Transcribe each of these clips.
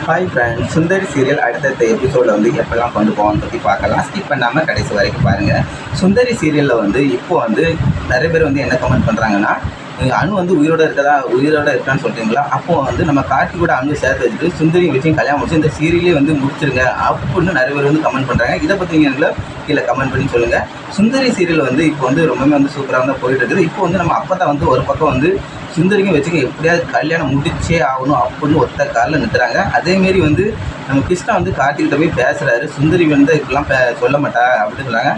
Hi friends, சுந்தரி serial அடுத்தடுத்த எபிசோடில் வந்து எப்போல்லாம் கொண்டு போவோம்னு பற்றி பார்க்கலாம். ஸ்கிப் பண்ணாமல் கடைசி வரைக்கும் பாருங்கள். சுந்தரி சீரியலில் வந்து இப்போது வந்து நிறைய பேர் வந்து என்ன கமெண்ட் பண்ணுறாங்கன்னா, அணு வந்து உயிரோடு இருக்கான்னு சொல்கிறீங்களா? அப்போது வந்து நம்ம கார்த்திகோட அணு சேர்த்து வச்சுட்டு சுந்தரி வச்சு கல்யாணம் முடிச்சு இந்த சீரியலே வந்து முடிச்சிருங்க அப்படின்னு நிறைய பேர் வந்து கமெண்ட் பண்ணுறாங்க. இதை பற்றி நீங்கள் கீழே கமெண்ட் பண்ணி சொல்லுங்கள். சுந்தரி சீரியல் வந்து இப்போ வந்து ரொம்பவே வந்து சூப்பராக தான் போயிட்டு இருக்குது. இப்போ வந்து நம்ம அப்போ தான் வந்து ஒரு பக்கம் வந்து சுந்தரிக்கும் வச்சுக்க எப்படியாவது கல்யாணம் முடிச்சே ஆகணும் அப்படின்னு ஒத்த காலில் நிற்கிறாங்க. அதேமாரி வந்து நம்ம கிருஷ்ணா வந்து கார்த்திகிட்ட போய் பேசுகிறாரு. சுந்தரி வந்து இப்படிலாம் சொல்ல மாட்டா அப்படின்னு சொல்கிறாங்க.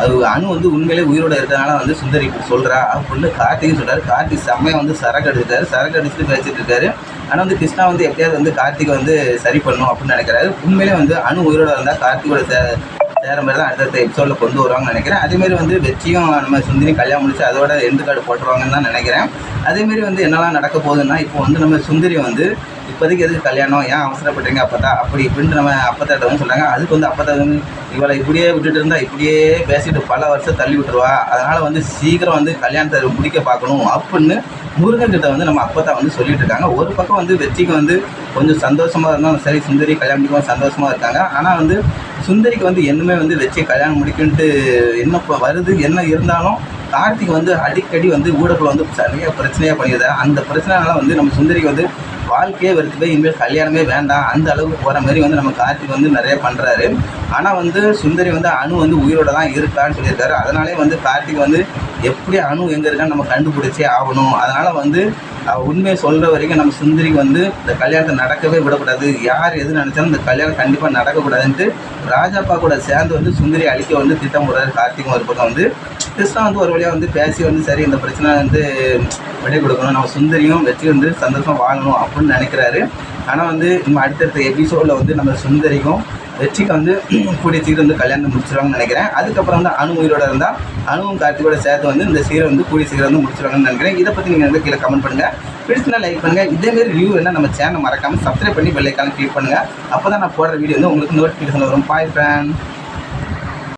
அது அணு வந்து உண்மையிலே உயிரோடு இருக்கிறதுனால வந்து சுந்தரி இப்படி சொல்கிறா அப்படின்னு கார்த்திக் சொல்கிறார். கார்த்திக் செம்மையாக வந்து சரக்கு அடிச்சுட்டு பேசிகிட்டு இருக்காரு. ஆனால் வந்து கிருஷ்ணா வந்து எப்படியாவது வந்து கார்த்திகை வந்து சரி பண்ணணும் அப்படின்னு நினைக்கிறாரு. உண்மையிலே வந்து அணு உயிரோடு இருந்தால் கார்த்திகோட வேறு மாதிரி தான் அடுத்த எபிசோடில் கொண்டு வருவாங்கன்னு நினைக்கிறேன். அதேமாரி வந்து வெற்றியும் நம்ம சுந்தரி கல்யாணம் முடிச்சு அதோட எண்டு கார்டு போட்டுருவாங்கன்னு தான் நினைக்கிறேன். அதேமாரி வந்து என்னெல்லாம் நடக்க போகுதுன்னா, இப்போ வந்து நம்ம சுந்தரி வந்து இப்போதைக்கு எதுக்கு கல்யாணம், ஏன் அவசரப்படுறீங்க அப்பத்தா அப்படி இப்படின்ட்டு நம்ம அப்பத்தாட்ட வந்து சொல்கிறாங்க. அதுக்கு வந்து அப்பத்தா வந்து இவளை இப்படியே விட்டுட்டு இருந்தால் இப்படியே பேசிட்டு பல வருஷம் தள்ளி விட்டுருவா, அதனால் வந்து சீக்கிரம் வந்து கல்யாணத்தை முடிக்க பார்க்கணும் அப்படின்னு முருகன்கிட்ட வந்து நம்ம அப்பத்தா வந்து சொல்லிட்டு இருக்காங்க. ஒரு பக்கம் வந்து வெற்றிக்கு வந்து கொஞ்சம் சந்தோஷமாக இருந்தாலும் சரி, சுந்தரி கல்யாணம் சந்தோஷமாக இருக்காங்க. ஆனால் வந்து சுந்தரிக்கு வந்து என்னமே வந்து வெற்றி கல்யாணம் முடிக்குன்ட்டு என்ன வருது, என்ன இருந்தாலும் கார்த்திக் வந்து அடிக்கடி வந்து ஊடகத்தில் வந்து நிறைய பிரச்சனையாக பண்ணிடுறாரு. அந்த பிரச்சனைனால வந்து நம்ம சுந்தரிக்கு வந்து வாழ்க்கையே வெறுத்து போய் இனிமேல் கல்யாணமே வேண்டாம் அந்த அளவுக்கு போகிற மாதிரி வந்து நம்ம கார்த்திக் வந்து நிறைய பண்ணுறாரு. ஆனால் வந்து சுந்தரி வந்து அணு வந்து உயிரோட தான் இருக்கான்னு சொல்லியிருக்காரு. அதனாலே வந்து கார்த்திக் வந்து எப்படி அணு எங்கே இருக்கான்னு நம்ம கண்டுபிடிச்சே ஆகணும். அதனால் வந்து உண்மையை சொல்கிற வரைக்கும் நம்ம சுந்தரிக்கு வந்து இந்த கல்யாணத்தை நடக்கவே விடக்கூடாது. யார் எது நினச்சாலும் இந்த கல்யாணம் கண்டிப்பாக நடக்கக்கூடாதுன்ட்டு ராஜாப்பா கூட சேர்ந்து வந்து சுந்தரி அழிக்க வந்து திட்டம் போடுறாரு. கார்த்திக் ஒரு பக்கம் வந்து கிருஷ்ணா வந்து ஒரு வழியாக வந்து பேசி வந்து சரி இந்த பிரச்சனை வந்து விடை கொடுக்கணும், நம்ம சுந்தரியும் வச்சு வந்து சந்தோஷமாக வாழணும் அப்படின்னு நினைக்கிறாரு. ஆனால் வந்து நம்ம அடுத்தடுத்த எபிசோடில் வந்து நம்ம சுந்தரிக்கும் வெற்றிக்கு வந்து கூடிய சீக்கிரம் வந்து கல்யாணம் முடிச்சிருவாங்கன்னு நினைக்கிறேன். அதுக்கப்புறம் வந்து அணு உயிரோட இருந்தால் அணுவும் கார்த்திகோட சேர்த்து வந்து இந்த சீரை வந்து கூடிய சீக்கிரம் வந்து முடிச்சிருவாங்கன்னு நினைக்கிறேன். இதை பற்றி நீங்கள் வந்து கீழே கமெண்ட் பண்ணுங்கள். பிடிச்சினா லைக் பண்ணுங்கள். இதேமாரி ரிவ்யூ என்ன நம்ம சேனல் மறக்காமல் சப்ஸ்கிரைப் பண்ணி பெல் ஐக்கானை கிளிக் பண்ணுங்கள். அப்போ தான் நான் போடுற வீடியோ வந்து உங்களுக்கு நோட்டிஃபிகேஷன் வரும். பாய் ஃப்ரெண்ட்.